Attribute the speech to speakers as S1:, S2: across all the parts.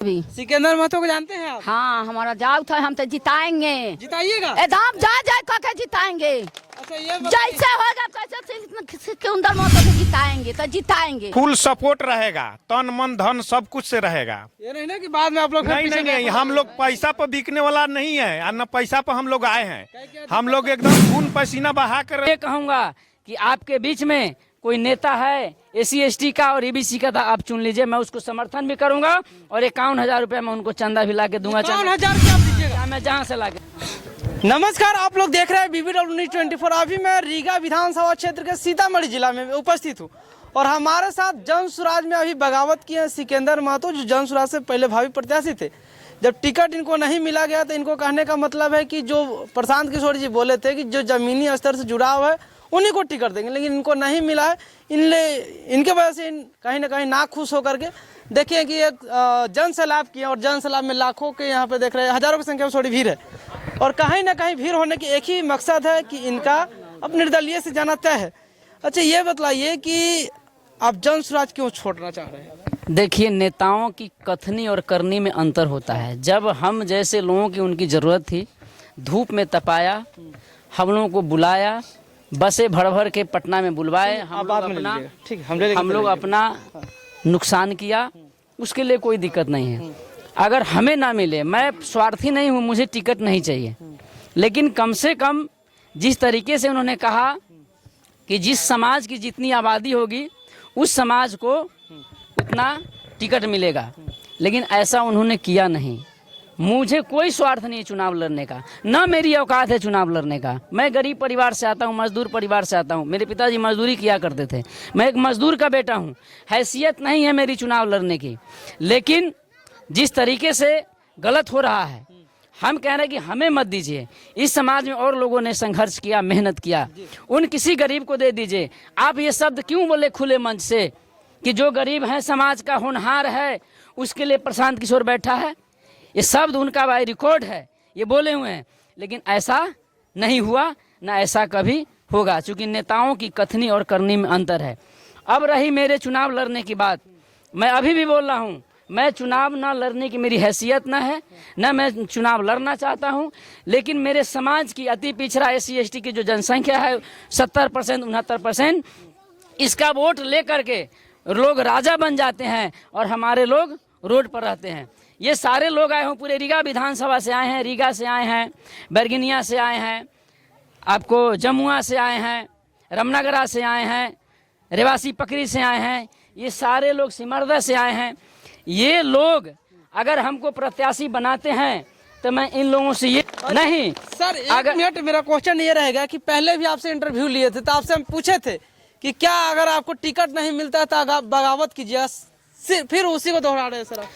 S1: भी
S2: सिकंदर महतो को जानते हैं आप?
S1: हाँ, हमारा जाऊ था, हम तो जिताएंगे।
S2: जिताइएगा।
S1: एकदम जा कह जिताएंगे।
S2: अच्छा ये
S1: जैसे होगा कैसे सिकंदर महतो को जिताएंगे तो जिताएंगे।
S3: फुल सपोर्ट रहेगा, तन मन धन सब कुछ से रहेगा।
S2: ये नहीं ना कि बाद में आप लोग
S3: नहीं, हम लोग पैसा पर बिकने वाला नहीं है और न पैसा पर हम लोग आए हैं। हम लोग एकदम खून पसीना बहा कर।
S4: ये कहूँगा कि आपके बीच में कोई नेता है SC/ST का और EBC का, था आप चुन लीजिए, मैं उसको समर्थन भी करूंगा और 51,000 रुपया मैं उनको चंदा भी ला के दूंगा।
S2: 51,000 रुपया आप दीजिएगा?
S4: मैं जहाँ से ला के।
S2: नमस्कार, आप लोग देख रहे हैं BBW न्यूज़ 24। अभी मैं रीगा विधानसभा क्षेत्र के सीतामढ़ी जिला में उपस्थित हूँ और हमारे साथ जन सुराज में अभी बगावत किए हैं सिकंदर महतो, जो जन सुराज से पहले भावी प्रत्याशी थे। जब टिकट इनको नहीं मिला गया तो इनको कहने का मतलब है कि जो प्रशांत किशोर जी बोले थे कि जो जमीनी स्तर से जुड़ा हुआ है उन्हीं को टिकट देंगे, लेकिन इनको नहीं मिला है। इनके वजह से कहीं ना कहीं नाखुश होकर के देखिए कि एक जन सैलाब किए और जन सैलाब में लाखों के यहाँ पे देख रहे हैं, हजारों की संख्या में थोड़ी भीड़ है और कहीं ना कहीं भीड़ होने की एक ही मकसद है कि इनका अब निर्दलीय से जाना तय है। अच्छा ये बतलाइए कि आप जन स्वराज क्यों छोड़ना चाह रहे हैं?
S4: देखिए, नेताओं की कथनी और करनी में अंतर होता है। जब हम जैसे लोगों की उनकी ज़रूरत थी, धूप में तपाया, हम लोगों को बुलाया, बसें भर भर के पटना में बुलवाए, हम लोग अपना नुकसान किया, उसके लिए कोई दिक्कत नहीं है। अगर हमें ना मिले, मैं स्वार्थी नहीं हूँ, मुझे टिकट नहीं चाहिए, लेकिन कम से कम जिस तरीके से उन्होंने कहा कि जिस समाज की जितनी आबादी होगी उस समाज को उतना टिकट मिलेगा, लेकिन ऐसा उन्होंने किया नहीं। मुझे कोई स्वार्थ नहीं है चुनाव लड़ने का, ना मेरी औकात है चुनाव लड़ने का। मैं गरीब परिवार से आता हूँ, मजदूर परिवार से आता हूँ, मेरे पिताजी मजदूरी किया करते थे, मैं एक मजदूर का बेटा हूँ। हैसियत नहीं है मेरी चुनाव लड़ने की, लेकिन जिस तरीके से गलत हो रहा है, हम कह रहे हैं कि हमें मत दीजिए। इस समाज में और लोगों ने संघर्ष किया, मेहनत किया, उन किसी गरीब को दे दीजिए। आप ये शब्द क्यों बोले खुले मंच से कि जो गरीब है, समाज का होनहार है, उसके लिए प्रशांत किशोर बैठा है? ये शब्द उनका भाई रिकॉर्ड है, ये बोले हुए हैं, लेकिन ऐसा नहीं हुआ, ना ऐसा कभी होगा, चूँकि नेताओं की कथनी और करनी में अंतर है। अब रही मेरे चुनाव लड़ने की बात, मैं अभी भी बोल रहा हूँ, मैं चुनाव ना लड़ने की मेरी हैसियत ना है, ना मैं चुनाव लड़ना चाहता हूँ, लेकिन मेरे समाज की अति पिछड़ा SC/ST की जो जनसंख्या है 70% 69%, इसका वोट ले करके लोग राजा बन जाते हैं और हमारे लोग रोड पर रहते हैं। ये सारे लोग आए हों, पूरे रीगा विधानसभा से आए हैं, रीगा से आए हैं, बरगिनिया से आए हैं, आपको जमुआ से आए हैं, रामनगरा से आए हैं, रेवासी पकरी से आए हैं, ये सारे लोग सिमरदा से आए हैं। ये लोग अगर हमको प्रत्याशी बनाते हैं तो मैं इन लोगों से ये नहीं।
S2: सर एक मिनट, मेरा क्वेश्चन ये रहेगा कि पहले भी आपसे इंटरव्यू लिए थे तो आपसे हम पूछे थे कि क्या अगर आपको टिकट नहीं मिलता तो बगावत कीजिए, फिर उसी को दोहरा रहे हैं सर।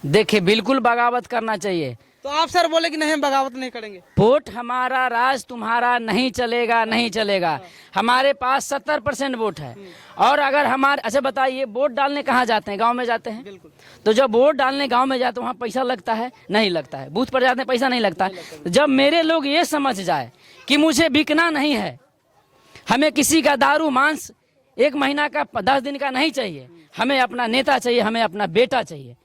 S4: देखिए, बिल्कुल बगावत करना चाहिए।
S2: तो आप सर बोले कि नहीं हम बगावत नहीं करेंगे।
S4: वोट हमारा, राज तुम्हारा नहीं चलेगा, नहीं चलेगा। हमारे पास 70% वोट है और अगर हमारे, अच्छा बताइए, वोट डालने कहाँ जाते हैं? गांव में जाते हैं।
S2: बिल्कुल।
S4: तो जब वोट डालने गांव में जाते हैं, वहाँ पैसा लगता है? नहीं लगता है। बूथ पर जाते हैं, पैसा नहीं लगता है। तो जब मेरे लोग ये समझ जाए कि मुझे बिकना नहीं है, हमें किसी का दारू मांस 1 महीना का 10 दिन का नहीं चाहिए, हमें अपना नेता चाहिए, हमें अपना बेटा चाहिए।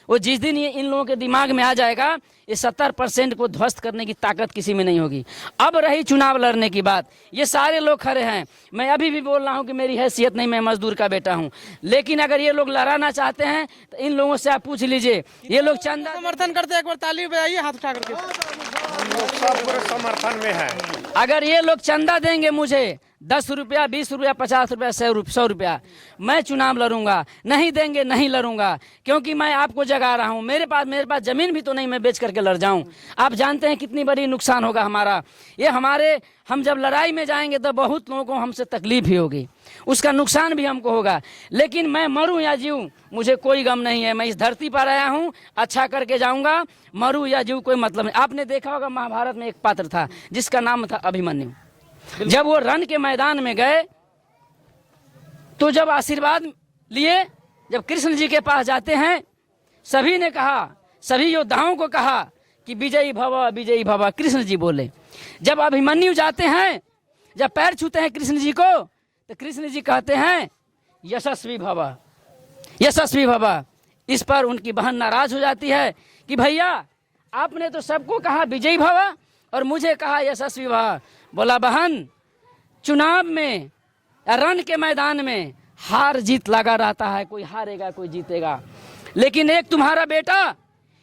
S4: वो जिस दिन ये इन लोगों के दिमाग में आ जाएगा, ये 70% को ध्वस्त करने की ताकत किसी में नहीं होगी। अब रही चुनाव लड़ने की बात, ये सारे लोग खड़े हैं, मैं अभी भी बोल रहा हूँ कि मेरी हैसियत नहीं, मैं मजदूर का बेटा हूँ, लेकिन अगर ये लोग लड़ाना चाहते हैं तो इन लोगों से आप पूछ लीजिए। ये लोग चंदा
S2: समर्थन करते हैं, एक बार ताली बजाइए हाथ उठा करके।
S3: सब पूरे समर्थन में है।
S4: अगर ये लोग चंदा देंगे मुझे 10 रुपया, 20 रुपया, 50 रुपया, 100 रुपया, मैं चुनाव लड़ूंगा। नहीं देंगे, नहीं लड़ूंगा, क्योंकि मैं आपको जगा रहा हूं। मेरे पास जमीन भी तो नहीं मैं बेच करके लड़ जाऊं। आप जानते हैं कितनी बड़ी नुकसान होगा हमारा। ये हम जब लड़ाई में जाएंगे तो बहुत लोगों को हमसे तकलीफ ही होगी, उसका नुकसान भी हमको होगा, लेकिन मैं मरूं या जीऊं मुझे कोई गम नहीं है। मैं इस धरती पर आया हूं, अच्छा करके जाऊंगा, मरूं या जीऊं कोई मतलब नहीं। आपने देखा होगा महाभारत में एक पात्र था जिसका नाम था अभिमन्यु। जब वो रण के मैदान में गए तो जब आशीर्वाद लिए, जब कृष्ण जी के पास जाते हैं, सभी ने कहा, सभी योद्धाओं को कहा कि विजयी भव, विजयी भव। कृष्ण जी बोले। जब अभिमन्यु जाते हैं, जब पैर छूते हैं कृष्ण जी को, तो कृष्ण जी कहते हैं यशस्वी भव, यशस्वी भव। इस पर उनकी बहन नाराज हो जाती है कि भैया आपने तो सबको कहा विजयी भव और मुझे कहा यशस्वी भव। बोला बहन, चुनाव में रण के मैदान में हार जीत लगा रहता है, कोई हारेगा कोई जीतेगा, लेकिन एक तुम्हारा बेटा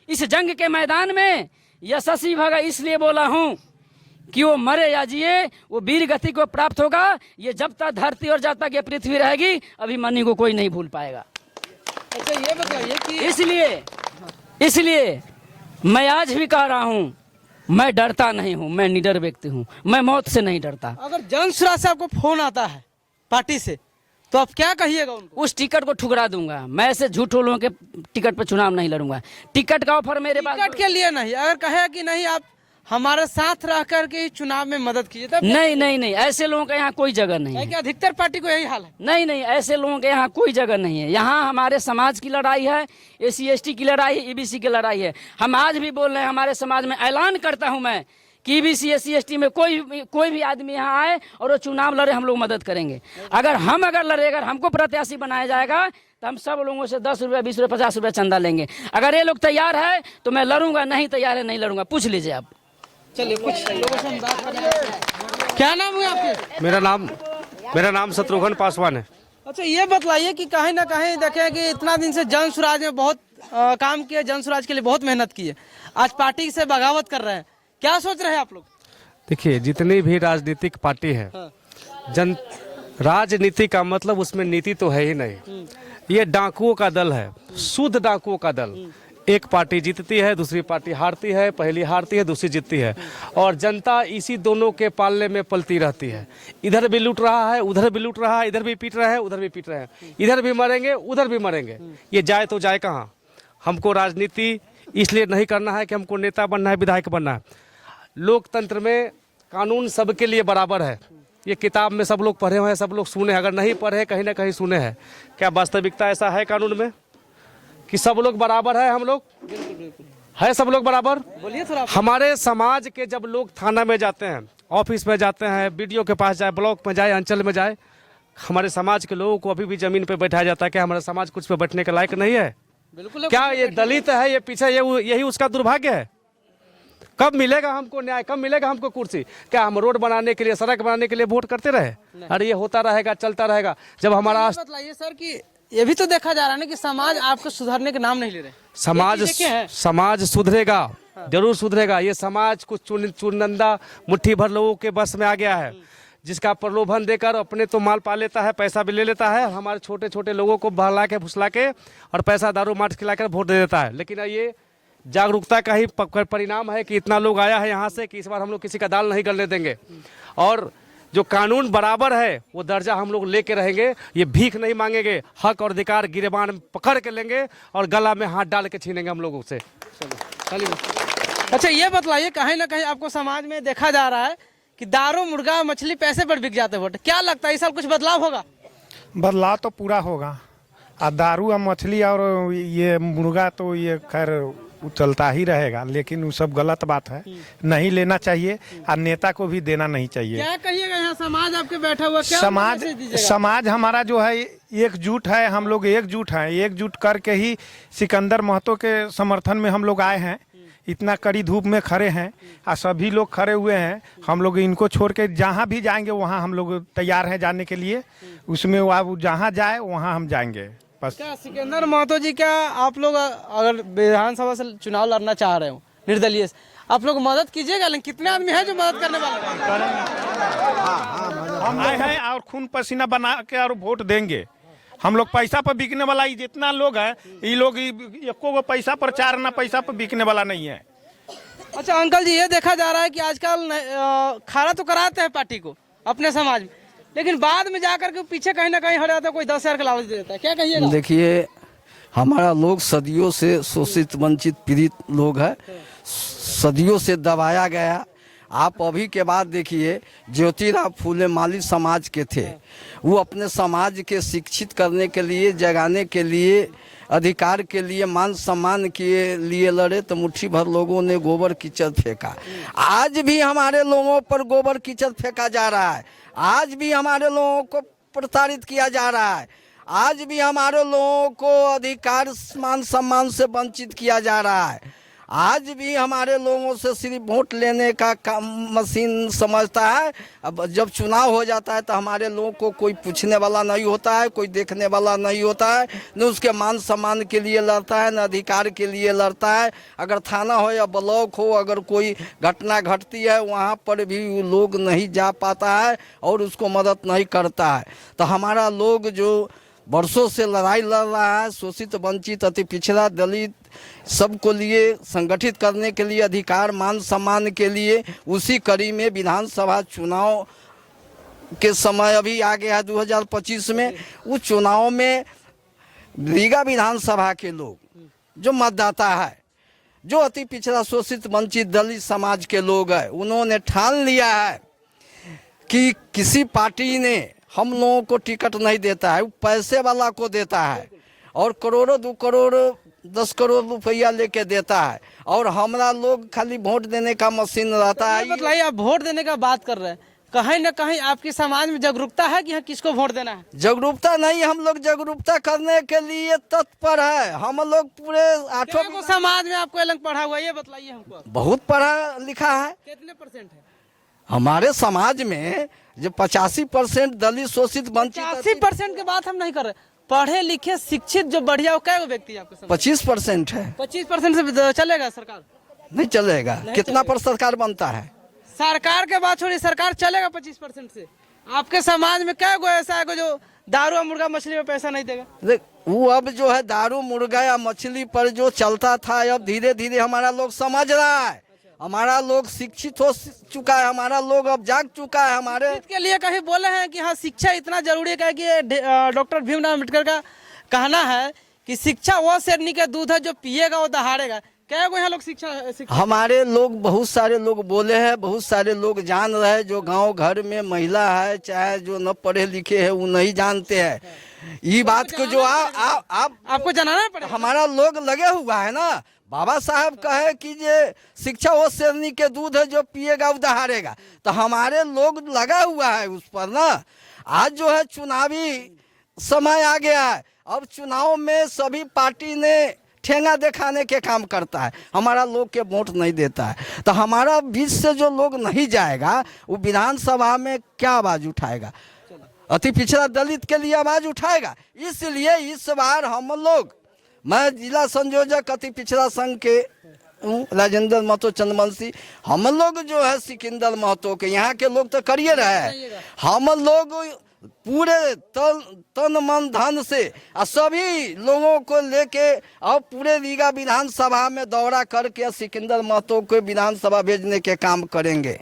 S4: इस जंग के मैदान में यशस्वी भगा, इसलिए बोला हूं कि वो मरे या जिए वो वीर गति को प्राप्त होगा। ये जब तक धरती और जब तक ये पृथ्वी रहेगी अभिमन्यु को कोई नहीं भूल पाएगा।
S2: अच्छा ये बताइए कि
S4: इसलिए मैं आज भी कह रहा हूं, मैं डरता नहीं हूं, मैं निडर व्यक्ति हूं, मैं मौत से नहीं डरता।
S2: अगर जनसुराज से आपको फोन आता है पार्टी से तो आप क्या कहिएगा उनको?
S4: उस टिकट को ठुकरा दूंगा। मैं ऐसे झूठों लोगों के टिकट पर चुनाव नहीं लड़ूंगा। टिकट का ऑफर मेरे पास
S2: टिकट के लिए नहीं, अगर कहे कि नहीं आप हमारे साथ रह करके ही चुनाव में मदद कीजिए तब
S4: नहीं, ऐसे लोगों का यहाँ कोई जगह नहीं है।
S2: कि अधिकतर पार्टी को यही हाल है।
S4: नहीं, ऐसे लोगों के यहाँ कोई जगह नहीं है। यहाँ हमारे समाज की लड़ाई है, SC/ST की लड़ाई है, EBC की लड़ाई है। हम आज भी बोल रहे हैं, हमारे समाज में ऐलान करता हूँ मैं कि EBC SC/ST में कोई भी आदमी यहाँ आए और वो चुनाव लड़े, हम लोग मदद करेंगे। अगर लड़े, अगर हमको प्रत्याशी बनाया जाएगा तो हम सब लोगों से 10 रुपये 20 रुपये 50 रुपये चंदा लेंगे। अगर ये लोग तैयार है तो मैं लड़ूंगा, नहीं तैयार है नहीं लड़ूंगा। पूछ लीजिए आप।
S2: चलिए कुछ लोगों से हम बात करें। क्या नाम है आपके?
S5: मेरा नाम शत्रुघ्न पासवान है।
S2: अच्छा ये बतलाइए कि कहीं ना कहीं देखें कि इतना दिन से जन स्वराज में बहुत काम किया, जन स्वराज के लिए बहुत मेहनत की है, आज पार्टी से बगावत कर रहे हैं, क्या सोच रहे हैं आप लोग?
S5: देखिए, जितनी भी राजनीतिक पार्टी है, राजनीति का मतलब उसमें नीति तो है ही नहीं। ये डाकुओं का दल है, शुद्ध डाकुओं का दल। एक पार्टी जीतती है, दूसरी पार्टी हारती है, पहली हारती है, दूसरी जीतती है, और जनता इसी दोनों के पालने में पलती रहती है। इधर भी लूट रहा है, उधर भी लूट रहा है, इधर भी पीट रहे हैं, उधर भी पीट रहे हैं, इधर भी मरेंगे, उधर भी मरेंगे। ये जाए तो जाए कहाँ? हमको राजनीति इसलिए नहीं करना है कि हमको नेता बनना है, विधायक बनना है। लोकतंत्र में कानून सबके लिए बराबर है। ये किताब में सब लोग पढ़े हुए हैं, सब लोग सुने, अगर नहीं पढ़े कहीं ना कहीं सुने हैं। क्या वास्तविकता ऐसा है कानून में कि सब लोग बराबर है? हम लोग है सब लोग बराबर?
S2: बोलिए थोड़ा।
S5: हमारे समाज के जब लोग थाना में जाते हैं, ऑफिस में जाते हैं, BDO के पास जाए, ब्लॉक में जाए, अंचल में जाए, हमारे समाज के लोगों को अभी भी जमीन पे बैठाया जाता है। क्या हमारा समाज कुछ पे बैठने के लायक नहीं है?
S2: बिल्कुल।
S5: क्या ये दलित है, ये पीछे, यही उसका दुर्भाग्य है? कब मिलेगा हमको न्याय, कब मिलेगा हमको कुर्सी? क्या हम रोड बनाने के लिए, सड़क बनाने के लिए वोट करते रहे? अरे ये होता रहेगा, चलता रहेगा। जब हमारा
S2: बताइए सर कि ये भी तो देखा जा रहा है ना कि समाज आपको सुधारने के नाम नहीं ले रहे।
S5: समाज सुधरेगा, जरूर सुधरेगा। ये समाज कुछ चुनिंदा मुट्ठी भर लोगों के बस में आ गया है, जिसका प्रलोभन देकर अपने तो माल पा लेता है, पैसा भी ले लेता है, हमारे छोटे छोटे लोगों को बहला के फुसला के और पैसा दारू माट खिलाकर वोट दे देता है। लेकिन ये जागरूकता का ही परिणाम है कि इतना लोग आया है यहाँ से कि इस बार हम लोग किसी का दाल नहीं गलने देंगे। और जो कानून बराबर है वो दर्जा हम लोग लेके रहेंगे। ये भीख नहीं मांगेंगे, हक और अधिकार गिरबान पकड़ के लेंगे और गला में हाथ डाल के छीनेंगे हम लोगों से।
S2: अच्छा ये बतलाइए, कहीं ना कहीं आपको समाज में देखा जा रहा है कि दारू, मुर्गा, मछली पैसे पर बिक जाते वोट, क्या लगता है इस साल कुछ बदलाव होगा?
S3: बदलाव तो पूरा होगा। दारू और मछली और ये मुर्गा तो ये खैर चलता ही रहेगा, लेकिन वो सब गलत बात है, नहीं लेना चाहिए और नेता को भी देना नहीं चाहिए।
S2: क्या कहिएगा यहाँ समाज आपके बैठा हुआ, क्या
S3: समाज हमारा जो है एकजुट है, हम लोग एकजुट हैं, एकजुट करके ही सिकंदर महतो के समर्थन में हम लोग आए हैं। इतना कड़ी धूप में खड़े हैं और सभी लोग खड़े हुए हैं। हम लोग इनको छोड़ के जहाँ भी जाएंगे वहाँ हम लोग तैयार हैं जाने के लिए। उसमें आप जहाँ जाए वहाँ हम जाएंगे। बस। क्या
S2: सिकंदर महतो जी, क्या आप लोग अगर विधानसभा से चुनाव लड़ना चाह रहे हो निर्दलीय, आप लोग मदद कीजिएगा? लेकिन कितने आदमी हैं जो मदद करने वाले
S3: हम आए हैं और खून पसीना बना के और वोट देंगे। हम लोग पैसा पर बिकने वाला ही जितना लोग है, ये लोग एको पैसा पर चार ना पैसा पर बिकने वाला नहीं है।
S2: अच्छा अंकल जी, ये देखा जा रहा है कि आजकल खारा तो कराते हैं पार्टी को अपने समाज में, लेकिन बाद में जाकर के पीछे कहीं ना कहीं हट जाता है, कोई 10,000 का लालच दे देता है। क्या कहिएगा?
S6: देखिए, हमारा लोग सदियों से शोषित, वंचित, पीड़ित लोग है, सदियों से दबाया गया। आप अभी के बाद देखिए, ज्योतिराव फूले माली समाज के थे, वो अपने समाज के शिक्षित करने के लिए, जगाने के लिए, अधिकार के लिए, मान सम्मान के लिए लड़े, तो मुट्ठी भर लोगों ने गोबर कीचड़ फेंका। आज भी हमारे लोगों पर गोबर कीचड़ फेंका जा रहा है, आज भी हमारे लोगों को प्रताड़ित किया जा रहा है। आज भी हमारे लोगों को अधिकार मान सम्मान से वंचित किया जा रहा है। आज भी हमारे लोगों से सिर्फ वोट लेने का काम मशीन समझता है। अब जब चुनाव हो जाता है तो हमारे लोगों को कोई पूछने वाला नहीं होता है, कोई देखने वाला नहीं होता है, न उसके मान सम्मान के लिए लड़ता है, न अधिकार के लिए लड़ता है। अगर थाना हो या ब्लॉक हो, अगर कोई घटना घटती है वहाँ पर भी लोग नहीं जा पाता है और उसको मदद नहीं करता है। तो हमारा लोग जो वर्षों से लड़ाई लड़ रहा है, शोषित वंचित अति पिछड़ा दलित सबको लिए संगठित करने के लिए, अधिकार मान सम्मान के लिए, उसी कड़ी में विधानसभा चुनाव के समय अभी आ गया है 2025 में। उस चुनाव में रीगा विधानसभा के लोग जो मतदाता है, जो अति पिछड़ा शोषित वंचित दलित समाज के लोग हैं, उन्होंने ठान लिया है कि किसी पार्टी ने हम लोगों को टिकट नहीं देता है, वो पैसे वाला को देता है और करोड़ों 2 करोड़ 10 करोड़ रुपया लेके देता है और हमारा लोग खाली वोट देने का मशीन रहता है।
S2: बताइए, आप वोट देने का बात कर रहे हैं, कहीं ना कहीं आपके समाज में जागरूकता है कि हाँ किसको वोट देना है?
S6: जागरूकता नहीं, हम लोग जागरूकता करने के लिए तत्पर है। हम लोग पूरे 8
S2: समाज में आपको अलग पढ़ा हुआ है, ये बताइए हमको।
S6: बहुत पढ़ा लिखा है।
S2: कितने परसेंट है
S6: हमारे समाज में? जो 85% दलित शोषित वंचित।
S2: 80% की बात हम नहीं कर रहे, पढ़े लिखे शिक्षित जो बढ़िया, क्या व्यक्ति है आपके समाज?
S6: 25% है।
S2: 25% से चलेगा सरकार?
S6: नहीं चलेगा। कितना पर सरकार बनता है?
S2: सरकार के बात छोड़िए, सरकार चलेगा 25% से? आपके समाज में क्या ऐसा है जो दारू और मुर्गा मछली में पैसा नहीं देगा?
S6: देख, वो अब जो है दारू मुर्गा या मछली पर जो चलता था, अब धीरे धीरे हमारा लोग समझ रहा है। हमारा लोग शिक्षित हो चुका है, हमारा लोग अब जाग चुका है। हमारे
S2: इसके लिए कहीं बोले हैं कि हाँ शिक्षा इतना जरूरी है कि डॉक्टर भीमराव अम्बेडकर का कहना है कि शिक्षा वो शेरनी का दूध है जो पिएगा वो दहाड़ेगा। क्या यहाँ लोग शिक्षा
S6: हमारे लोग बहुत सारे लोग बोले हैं, बहुत सारे लोग जान रहे हैं। जो गांव घर में महिला है, चाहे जो न पढ़े लिखे है, वो नहीं जानते हैं ये बात को। जो आपको
S2: जनाना पड़ेगा।
S6: हमारा लोग लगे हुआ है ना। बाबा साहब कहे कि ये शिक्षा वो शेरनी के दूध है जो पिएगा वो दहाड़ेगा, तो हमारे लोग लगा हुआ है उस पर ना। आज जो है चुनावी समय आ गया है, अब चुनाव में सभी पार्टी ने ठेंगा दिखाने के काम करता है, हमारा लोग के वोट नहीं देता है। तो हमारा बीच से जो लोग नहीं जाएगा वो विधानसभा में क्या आवाज उठाएगा? अति पिछड़ा दलित के लिए आवाज उठाएगा। इसलिए इस बार हम लोग, मैं जिला संयोजक अति पिछड़ा संघ के राजेंद्र महतो चंद्रवंशी, हम लोग जो है सिकंदर महतो के यहाँ के लोग तो करिए रहे। हम लोग पूरे तन मन धन से सभी लोगों को लेके और पूरे रीगा विधानसभा में दौरा करके सिकंदर महतो को विधानसभा भेजने के काम करेंगे।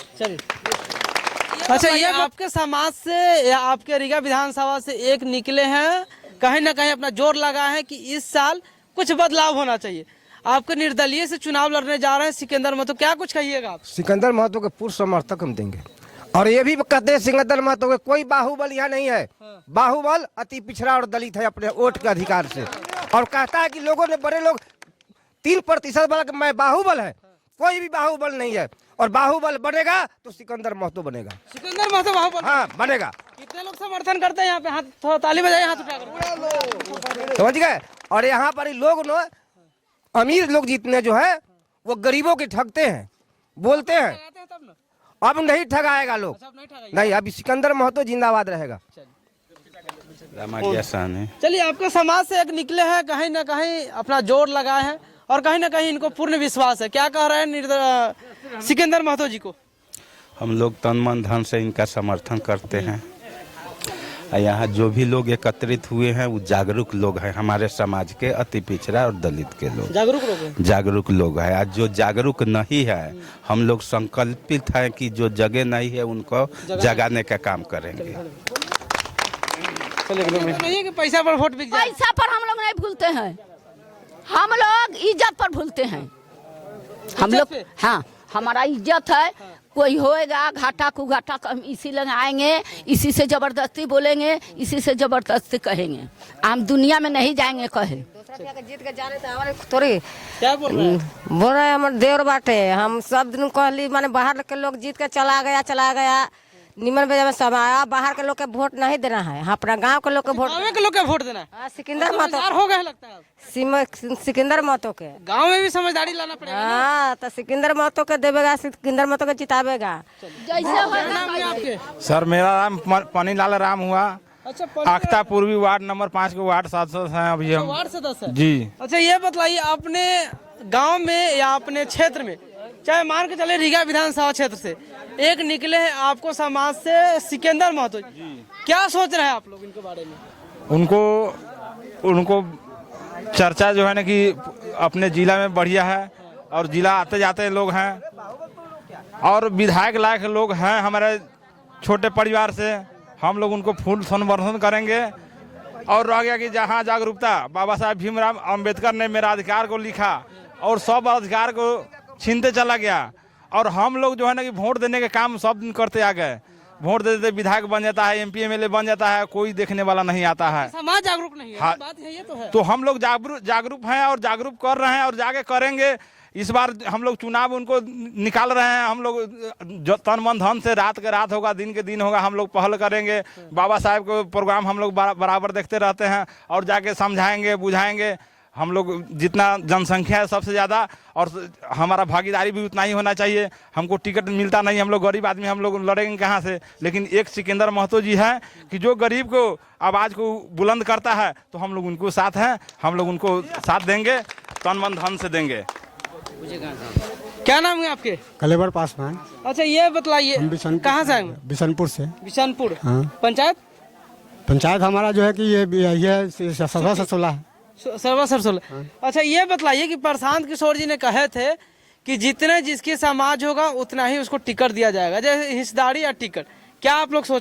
S2: अच्छा, ये आपके समाज से या आपके रीगा विधानसभा से एक निकले हैं, कहीं ना कहीं अपना जोर लगा है कि इस साल कुछ बदलाव होना चाहिए। आपके निर्दलीय से चुनाव लड़ने जा रहे हैं सिकंदर महतो, क्या कुछ कहिएगा आप?
S7: सिकंदर महतो के पूर्ण समर्थक हम देंगे और ये भी कहते हैं सिकंदर महतो के कोई बाहुबल यहाँ नहीं है। बाहुबल अति पिछड़ा और दलित है अपने वोट के अधिकार से, और कहता है कि लोगों ने, बड़े लोग 3% वाला मैं बाहुबल है, कोई भी बाहुबल नहीं है। और बाहुबल बनेगा तो सिकंदर महतो बनेगा।
S2: सिकंदर महतो बाहुबल?
S7: हाँ बनेगा।
S2: कितने लोग समर्थन करते हैं यहाँ पे? हाथ थोड़ा ताली बजाइए, हाथ उठाकर।
S7: समझ गए? और यहाँ पर लोग न अमीर लोग जितने जो है वो गरीबों के ठगते हैं, बोलते हैं। अब नहीं ठगाएगा लोग, नहीं। अभी सिकंदर महतो जिंदाबाद रहेगा।
S2: चलिए, आपके समाज से एक निकले हैं, कहीं ना कहीं अपना जोर लगाए हैं और कहीं ना कहीं इनको पूर्ण विश्वास है। क्या कह रहे हैं सिकंदर महतो जी को?
S8: हम लोग तन मन धन से इनका समर्थन करते हैं। यहाँ जो भी लोग एकत्रित हुए हैं वो जागरूक लोग हैं, हमारे समाज के अति पिछड़ा और दलित के लोग जागरूक लोग हैं। आज जो जागरूक नहीं है, हम लोग संकल्पित हैं कि जो जगह नहीं है उनको जगाने का काम करेंगे।
S2: नहीं कि पैसा पर वोट बिक जाए।
S1: पैसा पर हम लोग नहीं भूलते हैं, हम लोग इज्जत पर भूलते हैं। हम लोग, हाँ, हमारा इज्जत है। कोई होएगा घाटा को घाटा, हम इसी लग आएंगे, इसी से जबरदस्ती बोलेंगे, इसी से जबरदस्ती कहेंगे। हम दुनिया में नहीं जाएंगे कहे।
S9: जीत के जाने थोड़ी
S2: क्या बोल रहे हैं?
S9: बोल रहे हैं हमारे देवर बाटे। हम सब दिन कहली माने बाहर के लोग जीत के चला गया निमन बेजा में सब आया। बाहर के लोग के वोट नहीं देना है, हाँ, अपना गांव के लोग के वोट।
S2: गाँव के लोग के वोट देना है।
S9: हाँ, सिकंदर महतो
S2: समझदार हो गए लगता है।
S9: सिकंदर महतो के
S2: गाँव में भी समझदारी लाना पड़ेगा।
S9: हाँ, तो सिकंदर महतो के देवेगा, सिकंदर महतो के जितावेगा।
S1: जैसे
S2: नाम है आपके?
S3: सर मेरा नाम पनीलाल राम हुआ।
S2: अच्छा,
S3: आख्ता पूर्वी वार्ड नंबर 5 के वार्ड सदस्य हैं अभी हम।
S2: वार्ड सदस्य है।
S3: जी।
S2: अच्छा, ये बताइए अपने गांव में या अपने क्षेत्र में, चाहे मान के चले रीगा विधानसभा क्षेत्र से एक निकले हैं आपको समाज से सिकंदर महतो, क्या सोच रहे हैं आप लोग इनके बारे में?
S3: उनको चर्चा जो है ना कि अपने जिला में बढ़िया है और जिला आते जाते लोग हैं और विधायक लायक लोग हैं हमारे छोटे परिवार से। हम लोग उनको फुल समर्थन करेंगे। और रह गया कि जहाँ जागरूकता, बाबा साहब भीमराव अंबेडकर ने मेरा अधिकार को लिखा और सब अधिकार को छीनते चला गया और हम लोग जो है ना कि वोट देने के काम सब दिन करते आ गए। वोट दे देते विधायक बन जाता है, MP MLA बन जाता है, कोई देखने वाला नहीं आता है।
S2: समाज जागरूक नहीं है।
S3: हाँ,
S2: बात है, ये तो है।
S3: तो हम लोग जागरूक हैं और जागरूक कर रहे हैं और जाके करेंगे। इस बार हम लोग चुनाव उनको निकाल रहे हैं। हम लोग जो तन मन धन से रात के रात होगा, दिन के दिन होगा, हम लोग पहल करेंगे। बाबा साहब को प्रोग्राम हम लोग बराबर देखते रहते हैं और जाके समझाएंगे, बुझाएंगे। हम लोग जितना जनसंख्या है सबसे ज़्यादा और हमारा भागीदारी भी उतना ही होना चाहिए। हमको टिकट मिलता नहीं, हम लोग गरीब आदमी, हम लोग लड़ेंगे कहाँ से? लेकिन एक सिकंदर महतो जी हैं कि जो गरीब को आवाज़ को बुलंद करता है, तो हम लोग उनको साथ हैं, हम लोग उनको साथ देंगे, तन मन धन से देंगे।
S2: क्या नाम है आपके?
S10: कलेवर पासवान।
S2: अच्छा, ये बताइए कहाँ से आएंगे?
S10: बिशनपुर से।
S2: बिशनपुर।
S10: हाँ। पंचायत हमारा जो है कि ये सरवा सरसोला है।
S2: सरवा सरसोला। अच्छा, ये बताइए कि प्रशांत किशोर जी ने कहे थे कि जितने जिसके समाज होगा उतना ही उसको टिकट दिया जाएगा, जैसे हिस्सेदारी या टिकट, क्या आप लोग सोच